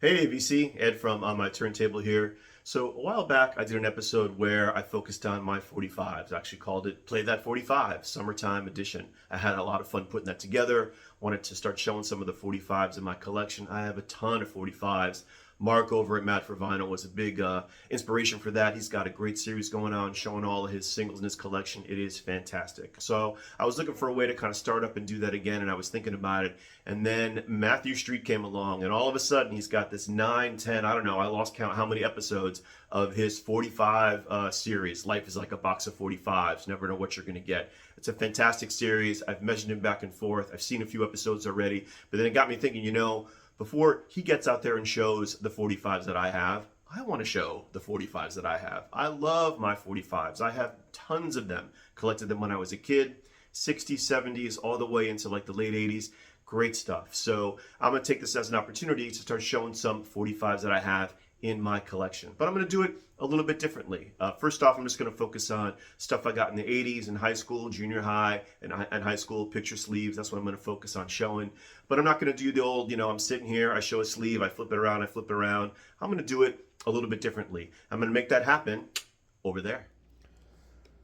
Hey, VC, Ed from On My Turntable here. So a while back, I did an episode where I focused on my 45s. I actually called it Play That 45, Summertime Edition. I had a lot of fun putting that together. Wanted to start showing some of the 45s in my collection. I have a ton of 45s. Mark over at Mad for Vinyl was a big inspiration for that. He's got a great series going on showing all of his singles in his collection. It is fantastic. So I was looking for a way to kind of start up and do that again, and I was thinking about it. And then Matthew Street came along, and all of a sudden he's got this 9, 10, I don't know, I lost count how many episodes of his 45 series. Life is like a box of 45s. Never know what you're going to get. It's a fantastic series. I've measured him back and forth. I've seen a few episodes already, but then it got me thinking, before he gets out there and shows the 45s that I have, I want to show the 45s that I have. I love my 45s. I have tons of them. Collected them when I was a kid, 60s, 70s, all the way into like the late 80s. Great stuff. So I'm going to take this as an opportunity to start showing some 45s that I have in my collection. But I'm going to do it a little bit differently. First off, I'm just going to focus on stuff I got in the 80s in high school, junior high, and high school, picture sleeves. That's what I'm going to focus on showing. But I'm not going to do the old, I'm sitting here, I show a sleeve, I flip it around, I flip it around. I'm going to do it a little bit differently. I'm going to make that happen over there.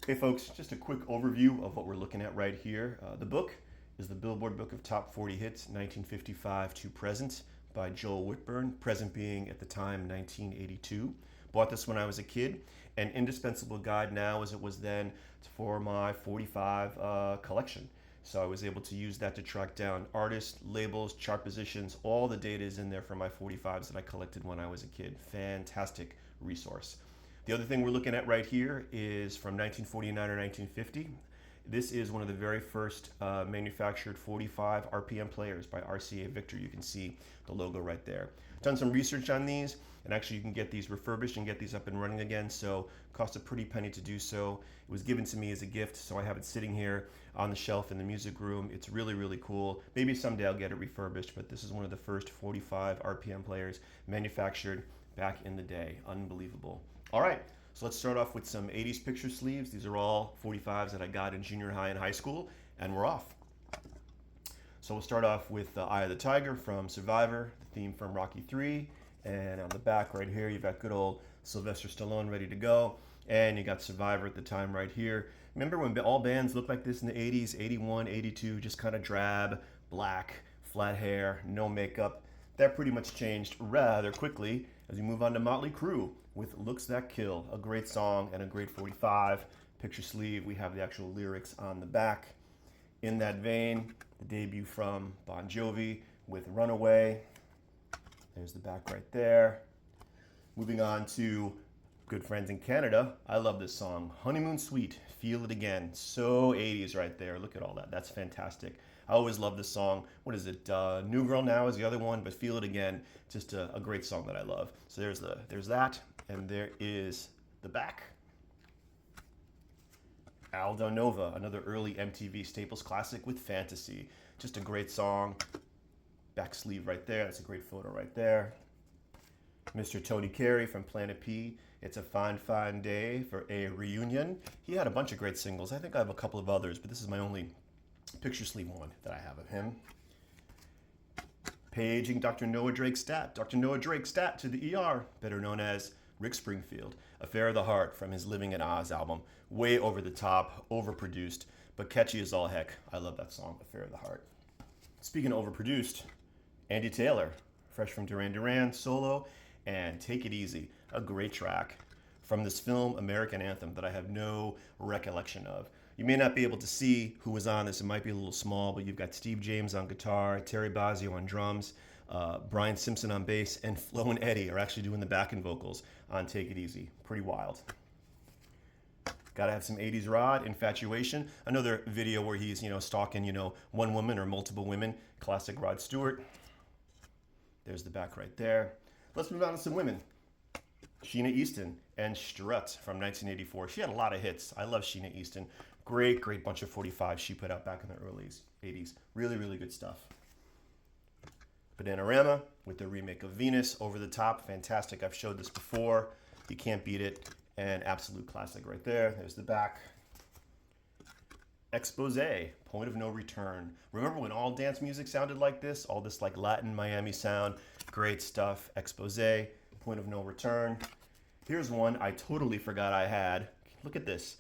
Hey folks, just a quick overview of what we're looking at right here. The book is the Billboard Book of Top 40 Hits, 1955 to present, by Joel Whitburn, present being at the time 1982. Bought this when I was a kid. An indispensable guide now as it was then for my 45 collection. So I was able to use that to track down artists, labels, chart positions. All the data is in there for my 45s that I collected when I was a kid. Fantastic resource. The other thing we're looking at right here is from 1949 or 1950. This is one of the very first manufactured 45 RPM players by RCA Victor. You can see the logo right there. Done some research on these, and actually you can get these refurbished and get these up and running again, so cost a pretty penny to do so. It was given to me as a gift, so I have it sitting here on the shelf in the music room. It's really, really cool. Maybe someday I'll get it refurbished, but this is one of the first 45 RPM players manufactured back in the day. Unbelievable. All right. So let's start off with some 80s picture sleeves. These are all 45s that I got in junior high and high school, and we're off. So we'll start off with Eye of the Tiger from Survivor, the theme from Rocky 3, and on the back right here, you've got good old Sylvester Stallone ready to go, and you got Survivor at the time right here. Remember when all bands looked like this in the 80s, 81, 82, just kind of drab, black, flat hair, no makeup. That pretty much changed rather quickly as we move on to Motley Crue with Looks That Kill, a great song and a great 45. Picture sleeve, we have the actual lyrics on the back. In that vein, the debut from Bon Jovi with Runaway. There's the back right there. Moving on to good friends in Canada. I love this song, Honeymoon Suite, Feel It Again. So 80s right there. Look at all that. That's fantastic. I always love this song. What is it? New Girl Now is the other one, but Feel It Again, just a great song that I love. So there's that, and there is the back. Aldo Nova, another early MTV Staples classic with Fantasy. Just a great song. Back sleeve right there. That's a great photo right there. Mr. Tony Carey from Planet P. It's a Fine, Fine Day for a Reunion. He had a bunch of great singles. I think I have a couple of others, but this is my only picture sleeve one that I have of him. Paging Dr. Noah Drake Stat. Dr. Noah Drake Stat to the ER, better known as Rick Springfield. Affair of the Heart from his Living in Oz album. Way over the top, overproduced, but catchy as all heck. I love that song, Affair of the Heart. Speaking of overproduced, Andy Taylor, fresh from Duran Duran, solo, and Take It Easy, a great track from this film American Anthem that I have no recollection of. You may not be able to see who was on this. It might be a little small, but you've got Steve James on guitar, Terry Bozzio on drums, Brian Simpson on bass, and Flo and Eddie are actually doing the backing vocals on Take It Easy. Pretty wild. Gotta have some 80s Rod, Infatuation. Another video where he's, stalking, one woman or multiple women. Classic Rod Stewart. There's the back right there. Let's move on to some women. Sheena Easton and Strut from 1984. She had a lot of hits. I love Sheena Easton. Great bunch of 45s she put out back in the early 80s. Really, really good stuff. Bananarama with the remake of Venus, Over the Top. Fantastic. I've showed this before. You can't beat it. And absolute classic right there. There's the back. Expose, Point of No Return. Remember when all dance music sounded like this? All this like Latin Miami sound. Great stuff. Expose, Point of No Return. Here's one I totally forgot I had. Look at this.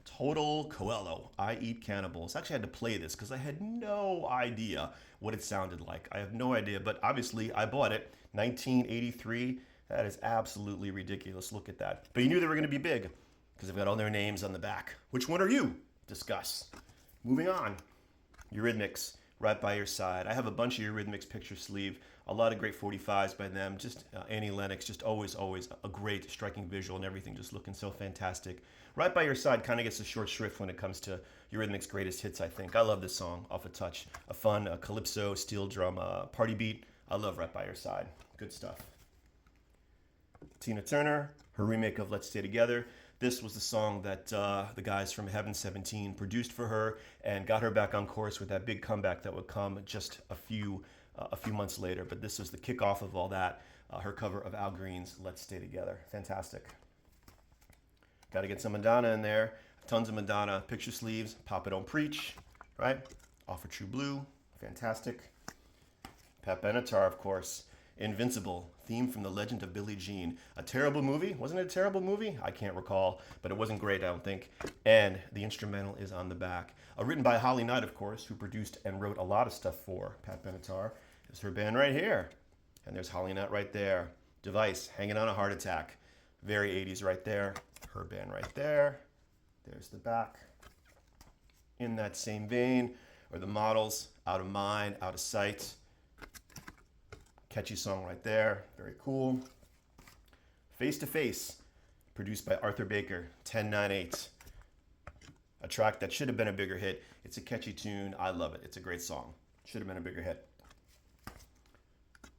Total Coelho, I Eat Cannibals. I actually had to play this because I had no idea what it sounded like. I have no idea, but obviously I bought it. 1983. That is absolutely ridiculous. Look at that. But you knew they were going to be big because they've got all their names on the back. Which one are you? Discuss. Moving on. Eurythmics, Right by Your Side. I have a bunch of Eurythmics picture sleeve. A lot of great 45s by them. Just Annie Lennox, just always a great striking visual and everything, just looking so fantastic. Right by Your Side kind of gets a short shrift when it comes to Eurythmics' greatest hits, I think. I love this song, Off a Touch. A fun calypso, steel drum, party beat. I love Right by Your Side. Good stuff. Tina Turner, her remake of Let's Stay Together. This was the song that the guys from Heaven 17 produced for her and got her back on course with that big comeback that would come just a few months later. But this was the kickoff of all that. Her cover of Al Green's Let's Stay Together. Fantastic. Got to get some Madonna in there. Tons of Madonna picture sleeves. Papa Don't Preach, right? Off of True Blue. Fantastic. Pat Benatar, of course. Invincible, theme from The Legend of Billie Jean. A terrible movie. Wasn't it a terrible movie? I can't recall, but it wasn't great, I don't think. And the instrumental is on the back. Written by Holly Knight, of course, who produced and wrote a lot of stuff for Pat Benatar. There's her band right here. And there's Holly Knight right there. Device, Hanging on a Heart Attack. Very 80s right there. Her band right there. There's the back. In that same vein are the Models, Out of Mind, Out of Sight. Catchy song right there. Very cool. Face to Face, produced by Arthur Baker, 1098. A track that should have been a bigger hit. It's a catchy tune. I love it. It's a great song. Should have been a bigger hit.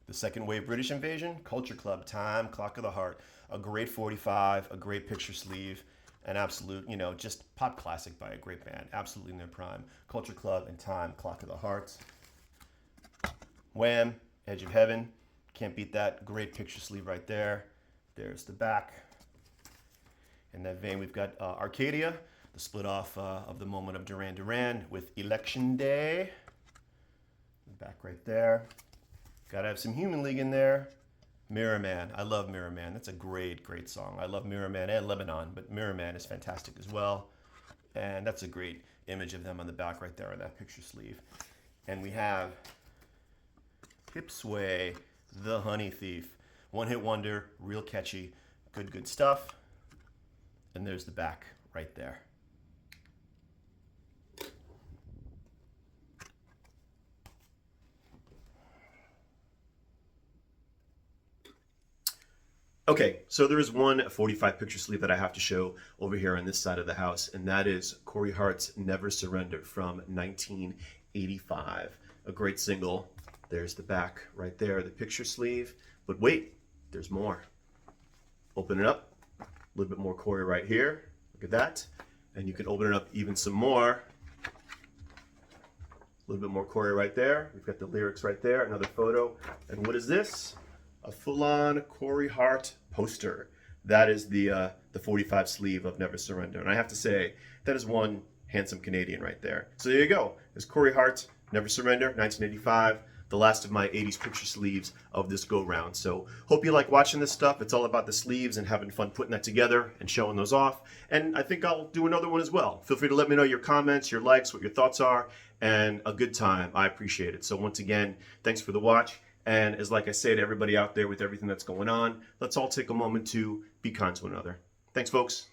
The Second Wave British Invasion, Culture Club, Time, Clock of the Heart. A great 45, a great picture sleeve, an absolute, just pop classic by a great band. Absolutely in their prime. Culture Club and Time, Clock of the Heart. Wham! Edge of Heaven, can't beat that. Great picture sleeve right there. There's the back. In that vein, we've got Arcadia, the split off of the Moment of Duran Duran with Election Day. Back right there. Gotta have some Human League in there. Mirror Man, I love Mirror Man. That's a great, great song. I love Mirror Man and Lebanon, but Mirror Man is fantastic as well. And that's a great image of them on the back right there on that picture sleeve. And we have Hip Sway, The Honey Thief. One hit wonder, real catchy, good stuff. And there's the back right there. Okay, so there is one 45 picture sleeve that I have to show over here on this side of the house, and that is Corey Hart's Never Surrender from 1985. A great single. There's the back right there, the picture sleeve. But wait, there's more. Open it up. A little bit more Corey right here. Look at that. And you can open it up even some more. A little bit more Corey right there. We've got the lyrics right there. Another photo. And what is this? A full-on Corey Hart poster. That is the 45 sleeve of Never Surrender. And I have to say, that is one handsome Canadian right there. So there you go. There's Corey Hart, Never Surrender, 1985. The last of my 80s picture sleeves of this go-round. So hope you like watching this stuff. It's all about the sleeves and having fun putting that together and showing those off. And I think I'll do another one as well. Feel free to let me know your comments, your likes, what your thoughts are, and a good time. I appreciate it. So once again, thanks for the watch. And as like I say to everybody out there with everything that's going on, let's all take a moment to be kind to one another. Thanks, folks.